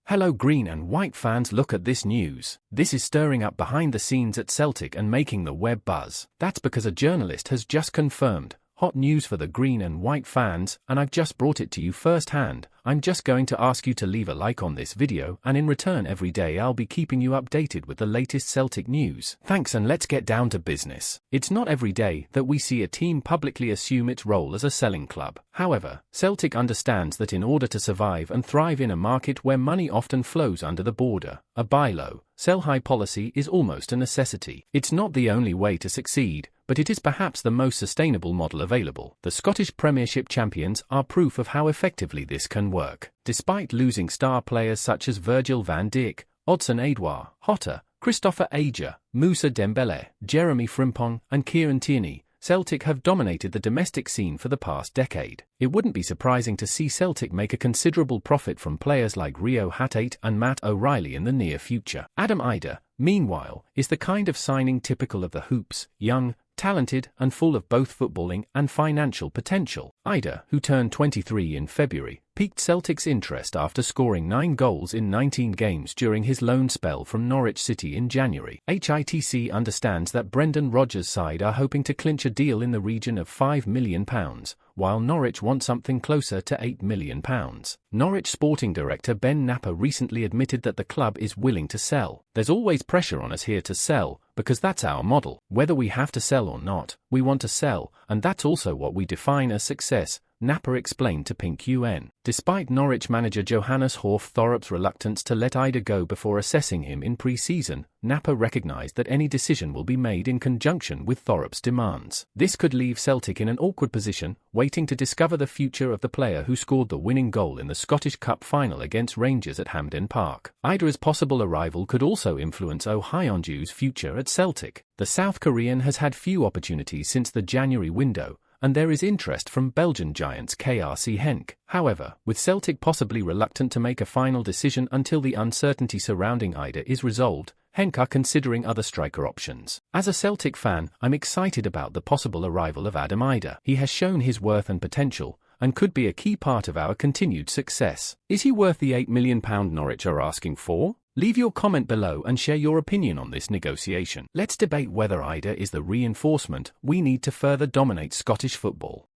Hello green and white fans, look at this news. This is stirring up behind the scenes at Celtic and making the web buzz. That's because a journalist has just confirmed hot news for the green and white fans, and I've just brought it to you firsthand. I'm just going to ask you to leave a like on this video, and in return every day I'll be keeping you updated with the latest Celtic news. Thanks, and let's get down to business. It's not every day that we see a team publicly assume its role as a selling club. However, Celtic understands that in order to survive and thrive in a market where money often flows under the border, a buy low, sell high policy is almost a necessity. It's not the only way to succeed, but it is perhaps the most sustainable model available. The Scottish Premiership champions are proof of how effectively this can work. Despite losing star players such as Virgil van Dijk, Odsonne Edouard, Jota, Christopher Ajer, Moussa Dembele, Jeremy Frimpong, and Kieran Tierney, Celtic have dominated the domestic scene for the past decade. It wouldn't be surprising to see Celtic make a considerable profit from players like Rio Hatate and Matt O'Reilly in the near future. Adam Idah, meanwhile, is the kind of signing typical of the Hoops: young, talented, and full of both footballing and financial potential. Idah, who turned 23 in February, piqued Celtic's interest after scoring 9 goals in 19 games during his loan spell from Norwich City in January. HITC understands that Brendan Rodgers' side are hoping to clinch a deal in the region of £5 million, while Norwich want something closer to £8 million. Norwich sporting director Ben Napper recently admitted that the club is willing to sell. There's always pressure on us here to sell, because that's our model. Whether we have to sell or not, we want to sell, and that's also what we define as success, Napper explained to Pink UN. Despite Norwich manager Johannes Horth Thorup's reluctance to let Idah go before assessing him in pre-season, Napper recognised that any decision will be made in conjunction with Thorup's demands. This could leave Celtic in an awkward position, waiting to discover the future of the player who scored the winning goal in the Scottish Cup final against Rangers at Hampden Park. Idah's possible arrival could also influence Ohionju's future at Celtic. The South Korean has had few opportunities since the January window, and there is interest from Belgian giants KRC Henk. However, with Celtic possibly reluctant to make a final decision until the uncertainty surrounding Idah is resolved, Henk are considering other striker options. As a Celtic fan, I'm excited about the possible arrival of Adam Idah. He has shown his worth and potential, and could be a key part of our continued success. Is he worth the £8 million Norwich are asking for? Leave your comment below and share your opinion on this negotiation. Let's debate whether Idah is the reinforcement we need to further dominate Scottish football.